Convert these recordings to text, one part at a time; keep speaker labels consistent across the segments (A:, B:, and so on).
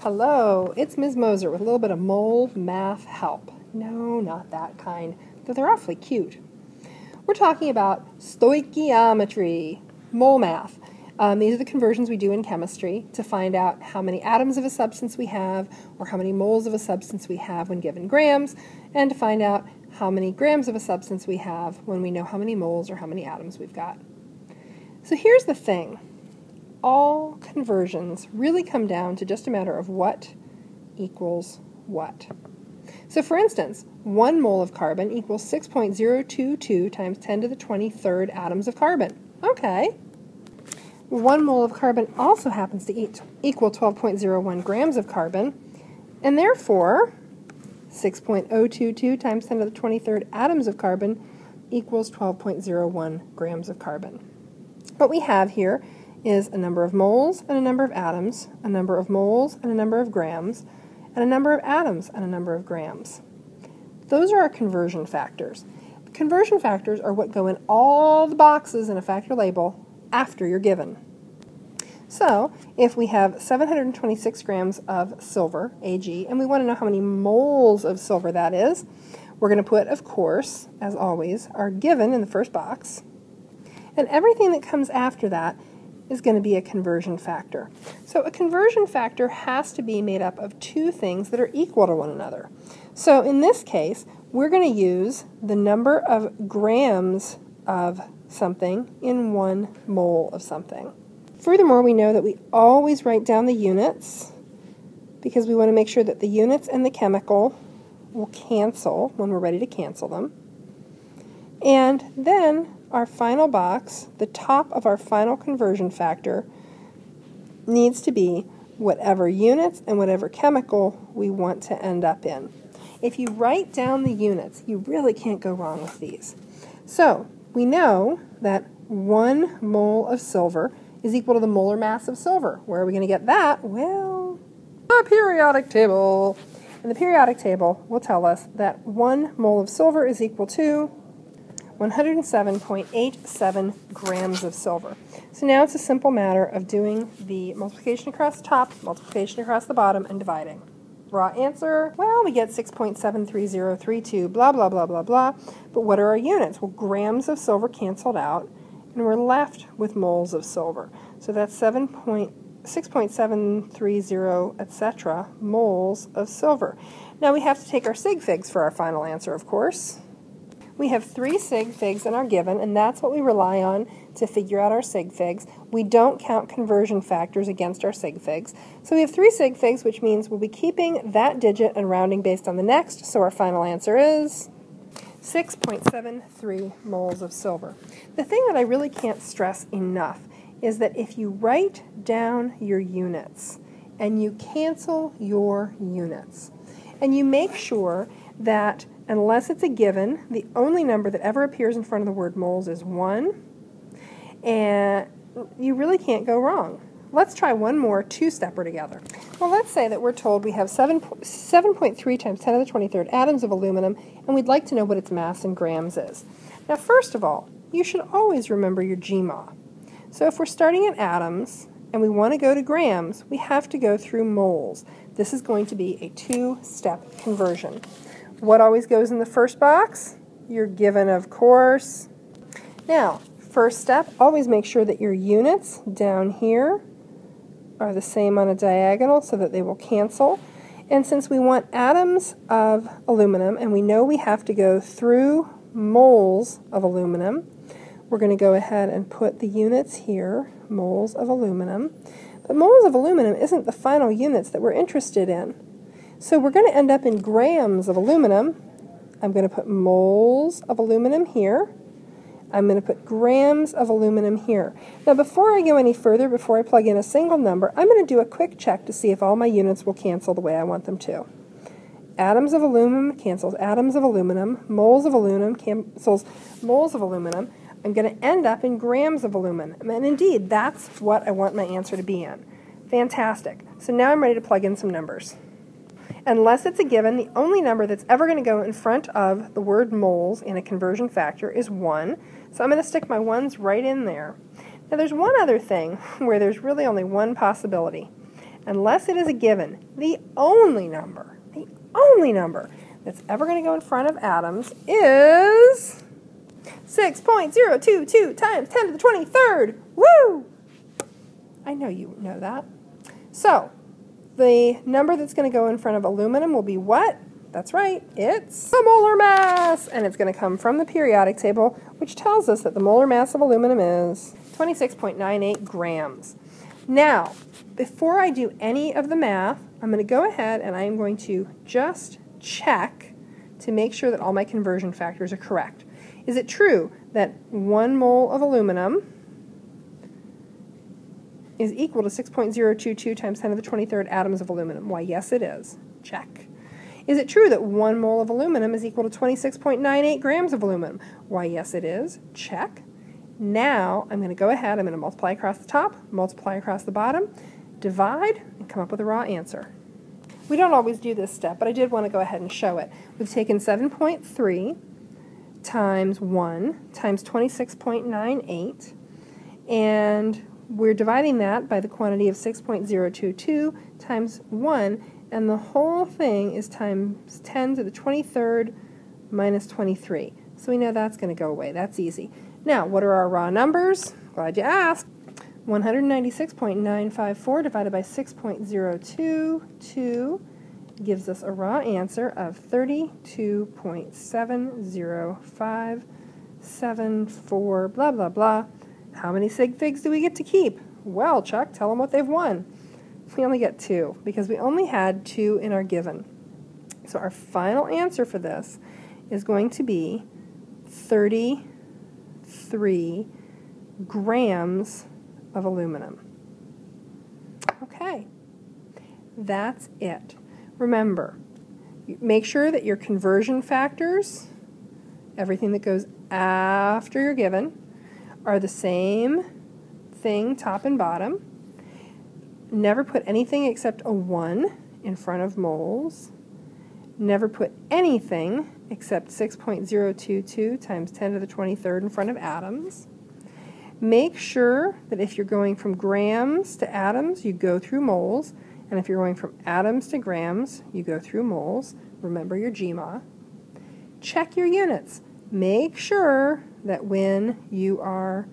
A: Hello, it's Ms. Moser with a little bit of mole math help. No, not that kind, though they're awfully cute. We're talking about stoichiometry, mole math. These are the conversions we do in chemistry to find out how many atoms of a substance we have or how many moles of a substance we have when given grams, and to find out how many grams of a substance we have when we know how many moles or how many atoms we've got. So here's the thing. All conversions really come down to just a matter of what equals what. So for instance, 1 mole of carbon equals 6.022 times 10 to the 23rd atoms of carbon. Okay. 1 mole of carbon also happens to equal 12.01 grams of carbon, and therefore 6.022 times 10 to the 23rd atoms of carbon equals 12.01 grams of carbon. What we have here is a number of moles and a number of atoms, a number of moles and a number of grams, and a number of atoms and a number of grams. Those are our conversion factors. Conversion factors are what go in all the boxes in a factor label after you're given. So, if we have 726 grams of silver, Ag, and we want to know how many moles of silver that is, we're going to put, of course, as always, our given in the first box, and everything that comes after that is going to be a conversion factor. So a conversion factor has to be made up of two things that are equal to one another. So in this case, we're going to use the number of grams of something in 1 mole of something. Furthermore, we know that we always write down the units because we want to make sure that the units and the chemical will cancel when we're ready to cancel them. And then our final box, the top of our final conversion factor, needs to be whatever units and whatever chemical we want to end up in. If you write down the units, you really can't go wrong with these. So we know that 1 mole of silver is equal to the molar mass of silver. Where are we going to get that? Well, the periodic table. And the periodic table will tell us that 1 mole of silver is equal to 107.87 grams of silver. So now it's a simple matter of doing the multiplication across the top, multiplication across the bottom, and dividing. Raw answer, well, we get 6.73032, blah, blah, blah, blah, blah. But what are our units? Well, grams of silver canceled out, and we're left with moles of silver. So that's 6.730, etc., moles of silver. Now we have to take our sig figs for our final answer, of course. We have 3 sig figs in our given, and that's what we rely on to figure out our sig figs. We don't count conversion factors against our sig figs. So we have 3 sig figs, which means we'll be keeping that digit and rounding based on the next, so our final answer is 6.73 moles of silver. The thing that I really can't stress enough is that if you write down your units and you cancel your units, and you make sure that unless it's a given, the only number that ever appears in front of the word moles is 1, and you really can't go wrong. Let's try one more two-stepper together. Well, let's say that we're told we have 7.3 times 10 to the 23rd atoms of aluminum, and we'd like to know what its mass in grams is. Now, first of all, you should always remember your GMA. So if we're starting at atoms, and we want to go to grams, we have to go through moles. This is going to be a two-step conversion. What always goes in the first box? Your given, of course. Now, first step, always make sure that your units down here are the same on a diagonal so that they will cancel. And since we want atoms of aluminum, and we know we have to go through moles of aluminum, we're going to go ahead and put the units here, moles of aluminum. But moles of aluminum isn't the final units that we're interested in. So we're going to end up in grams of aluminum. I'm going to put moles of aluminum here. I'm going to put grams of aluminum here. Now before I go any further, before I plug in a single number, I'm going to do a quick check to see if all my units will cancel the way I want them to. Atoms of aluminum cancels atoms of aluminum. Moles of aluminum cancels moles of aluminum. I'm going to end up in grams of aluminum. And indeed, that's what I want my answer to be in. Fantastic. So now I'm ready to plug in some numbers. Unless it's a given, the only number that's ever going to go in front of the word moles in a conversion factor is 1. So I'm going to stick my 1s right in there. Now there's one other thing where there's really only one possibility, unless it is a given, the only number that's ever going to go in front of atoms is 6.022 times 10 to the 23rd. Woo! I know you know that. So, the number that's going to go in front of aluminum will be what? That's right, it's the molar mass, and it's going to come from the periodic table, which tells us that the molar mass of aluminum is 26.98 grams. Now, before I do any of the math, I'm going to go ahead and I'm going to just check to make sure that all my conversion factors are correct. Is it true that 1 mole of aluminum is equal to 6.022 times 10 to the 23rd atoms of aluminum? Why, yes it is. Check. Is it true that 1 mole of aluminum is equal to 26.98 grams of aluminum? Why, yes it is. Check. Now, I'm going to go ahead, I'm going to multiply across the top, multiply across the bottom, divide, and come up with a raw answer. We don't always do this step, but I did want to go ahead and show it. We've taken 7.3 times 1 times 26.98, and we're dividing that by the quantity of 6.022 times 1, and the whole thing is times 10 to the 23rd minus 23. So we know that's going to go away. That's easy. Now, what are our raw numbers? Glad you asked. 196.954 divided by 6.022 gives us a raw answer of 32.70574 blah blah blah. How many sig figs do we get to keep? Well, Chuck, tell them what they've won. We only get 2 because we only had 2 in our given. So our final answer for this is going to be 33 grams of aluminum. Okay, that's it. Remember, make sure that your conversion factors, everything that goes after your given, are the same thing top and bottom. Never put anything except a 1 in front of moles. Never put anything except 6.022 times 10 to the 23rd in front of atoms. Make sure that if you're going from grams to atoms, you go through moles, and if you're going from atoms to grams, you go through moles. Remember your GMA. Check your units. Make sure that when you are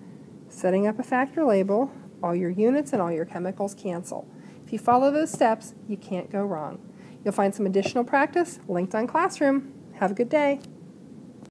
A: setting up a factor label, all your units and all your chemicals cancel. If you follow those steps, you can't go wrong. You'll find some additional practice linked on Classroom. Have a good day.